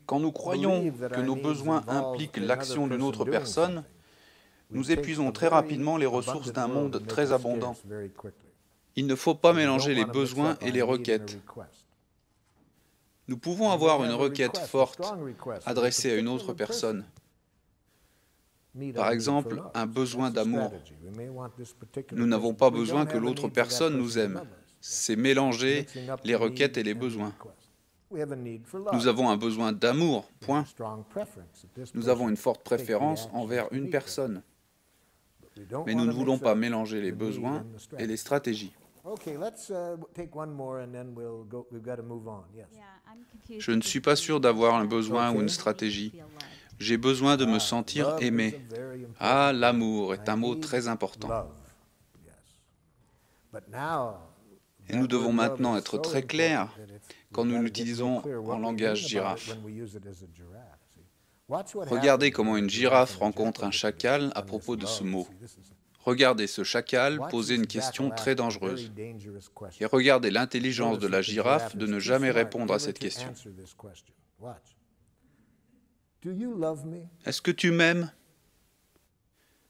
Quand nous croyons que nos besoins impliquent l'action d'une autre personne, nous épuisons très rapidement les ressources d'un monde très abondant. Il ne faut pas mélanger les besoins et les requêtes. Nous pouvons avoir une requête forte adressée à une autre personne. Par exemple, un besoin d'amour. Nous n'avons pas besoin que l'autre personne nous aime. C'est mélanger les requêtes et les besoins. Nous avons un besoin d'amour, point. Nous avons une forte préférence envers une personne. Mais nous ne voulons pas mélanger les besoins et les stratégies. Je ne suis pas sûr d'avoir un besoin ou une stratégie. J'ai besoin de me sentir aimé. Ah, l'amour est un mot très important. Et nous devons maintenant être très clairs quand nous l'utilisons en langage girafe. Regardez comment une girafe rencontre un chacal à propos de ce mot. Regardez ce chacal poser une question très dangereuse. Et regardez l'intelligence de la girafe de ne jamais répondre à cette question. Est-ce que tu m'aimes?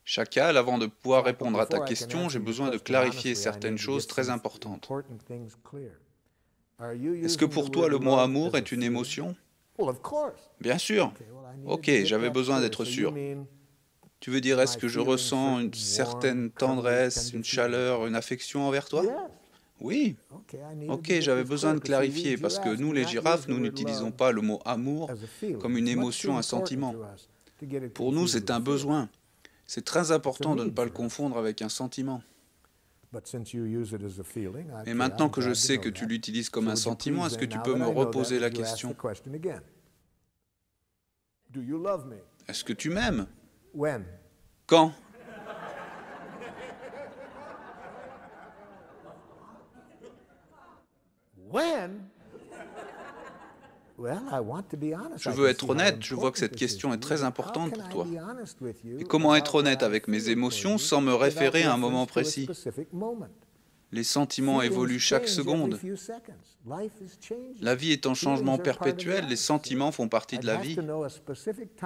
Chacal, avant de pouvoir répondre à ta question, j'ai besoin de clarifier certaines choses très importantes. Est-ce que pour toi le mot amour est une émotion? Bien sûr. Ok, j'avais besoin d'être sûr. Tu veux dire, est-ce que je ressens une certaine tendresse, une chaleur, une affection envers toi? Oui. Ok, j'avais besoin de clarifier parce que nous, les girafes, nous n'utilisons pas le mot amour comme une émotion, un sentiment. Pour nous, c'est un besoin. C'est très important de ne pas le confondre avec un sentiment. Mais maintenant que je sais que tu l'utilises comme un sentiment, est-ce que tu peux me reposer la question? Est-ce que tu m'aimes? Quand? Je veux être honnête, je vois que cette question est très importante pour toi. Et comment être honnête avec mes émotions sans me référer à un moment précis? Les sentiments évoluent chaque seconde. La vie est en changement perpétuel, les sentiments font partie de la vie.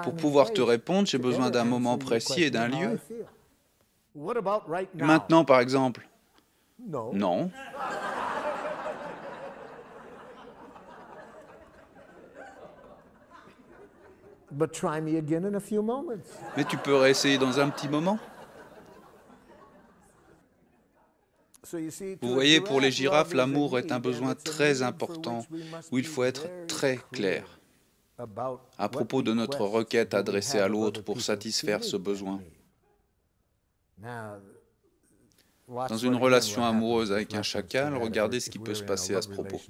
Pour pouvoir te répondre, j'ai besoin d'un moment précis et d'un lieu. Maintenant, par exemple? Non. Mais tu peux réessayer dans un petit moment. Vous voyez, pour les girafes, l'amour est un besoin très important où il faut être très clair à propos de notre requête adressée à l'autre pour satisfaire ce besoin. Dans une relation amoureuse avec un chacal, regardez ce qui peut se passer à ce propos.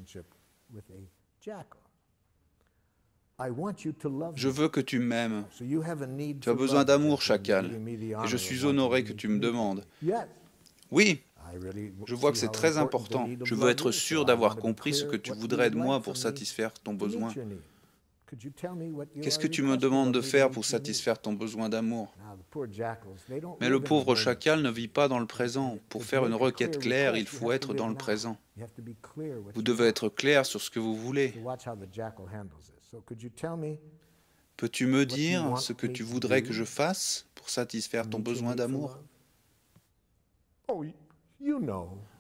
Je veux que tu m'aimes. Tu as besoin d'amour, chacal. Et je suis honoré que tu me demandes. Oui, je vois que c'est très important. Je veux être sûr d'avoir compris ce que tu voudrais de moi pour satisfaire ton besoin. Qu'est-ce que tu me demandes de faire pour satisfaire ton besoin d'amour? Mais le pauvre chacal ne vit pas dans le présent. Pour faire une requête claire, il faut être dans le présent. Vous devez être clair sur ce que vous voulez. Peux-tu me dire ce que tu voudrais que je fasse pour satisfaire ton besoin d'amour?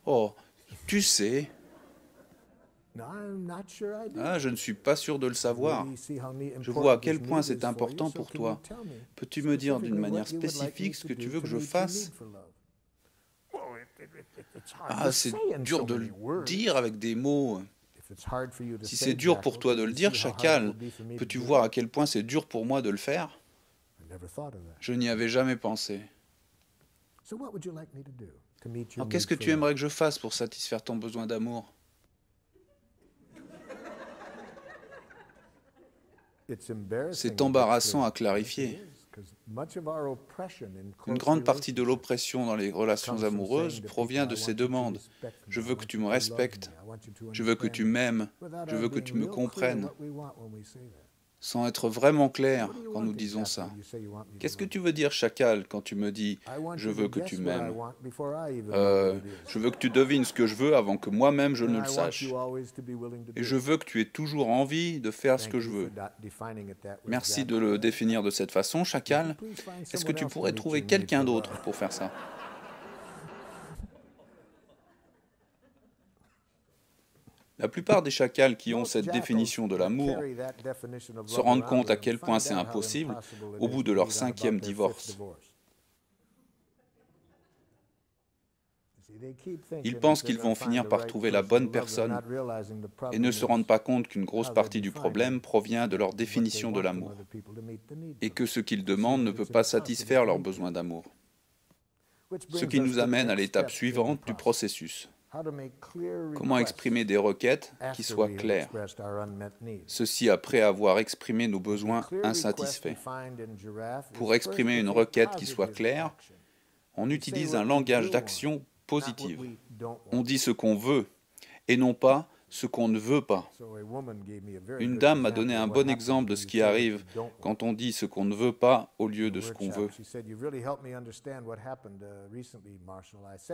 Oh, tu sais. Ah, je ne suis pas sûr de le savoir. Je vois à quel point c'est important pour toi. Peux-tu me dire d'une manière spécifique ce que tu veux que je fasse? Ah, c'est dur de le dire avec des mots. Si c'est dur pour toi de le dire, chacal, peux-tu voir à quel point c'est dur pour moi de le faire? Je n'y avais jamais pensé. Alors, qu'est-ce que tu aimerais que je fasse pour satisfaire ton besoin d'amour? C'est embarrassant à clarifier. Une grande partie de l'oppression dans les relations amoureuses provient de ces demandes. Je veux que tu me respectes, je veux que tu m'aimes, je veux que tu me comprennes, sans être vraiment clair quand nous disons ça. Qu'est-ce que tu veux dire, chacal, quand tu me dis « je veux que tu m'aimes » Je veux que tu devines ce que je veux avant que moi-même je ne le sache. Et je veux que tu aies toujours envie de faire ce que je veux. Merci de le définir de cette façon, chacal. Est-ce que tu pourrais trouver quelqu'un d'autre pour faire ça? La plupart des chacals qui ont cette définition de l'amour se rendent compte à quel point c'est impossible au bout de leur 5e divorce. Ils pensent qu'ils vont finir par trouver la bonne personne et ne se rendent pas compte qu'une grosse partie du problème provient de leur définition de l'amour et que ce qu'ils demandent ne peut pas satisfaire leurs besoins d'amour. Ce qui nous amène à l'étape suivante du processus. Comment exprimer des requêtes qui soient claires, ceci après avoir exprimé nos besoins insatisfaits. Pour exprimer une requête qui soit claire, on utilise un langage d'action positive. On dit ce qu'on veut et non pas ce qu'on ne veut pas. Une dame m'a donné un bon exemple de ce qui arrive quand on dit ce qu'on ne veut pas au lieu de ce qu'on veut.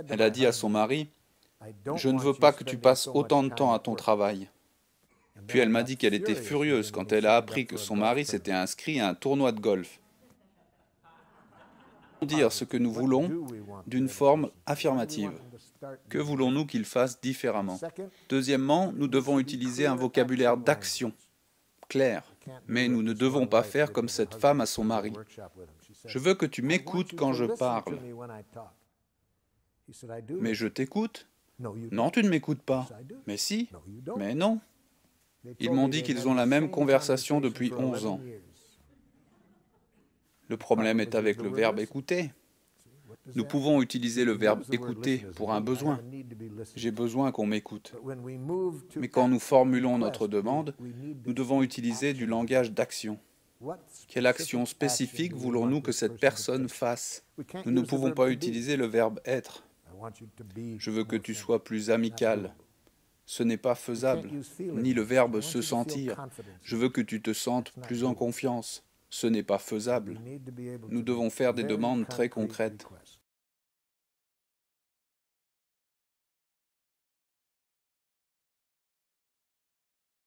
Elle a dit à son mari: je ne veux pas que tu passes autant de temps à ton travail. Puis elle m'a dit qu'elle était furieuse quand elle a appris que son mari s'était inscrit à un tournoi de golf. Dire ce que nous voulons d'une forme affirmative. Que voulons-nous qu'il fasse différemment? Deuxièmement, nous devons utiliser un vocabulaire d'action, clair. Mais nous ne devons pas faire comme cette femme à son mari. Je veux que tu m'écoutes quand je parle. Mais je t'écoute. Non, tu ne m'écoutes pas. Mais si, mais non. Ils m'ont dit qu'ils ont la même conversation depuis 11 ans. Le problème est avec le verbe « écouter ». Nous pouvons utiliser le verbe « écouter » pour un besoin. J'ai besoin qu'on m'écoute. Mais quand nous formulons notre demande, nous devons utiliser du langage d'action. Quelle action spécifique voulons-nous que cette personne fasse? Nous ne pouvons pas utiliser le verbe « être ». Je veux que tu sois plus amical. Ce n'est pas faisable. Ni le verbe se sentir. Je veux que tu te sentes plus en confiance. Ce n'est pas faisable. Nous devons faire des demandes très concrètes.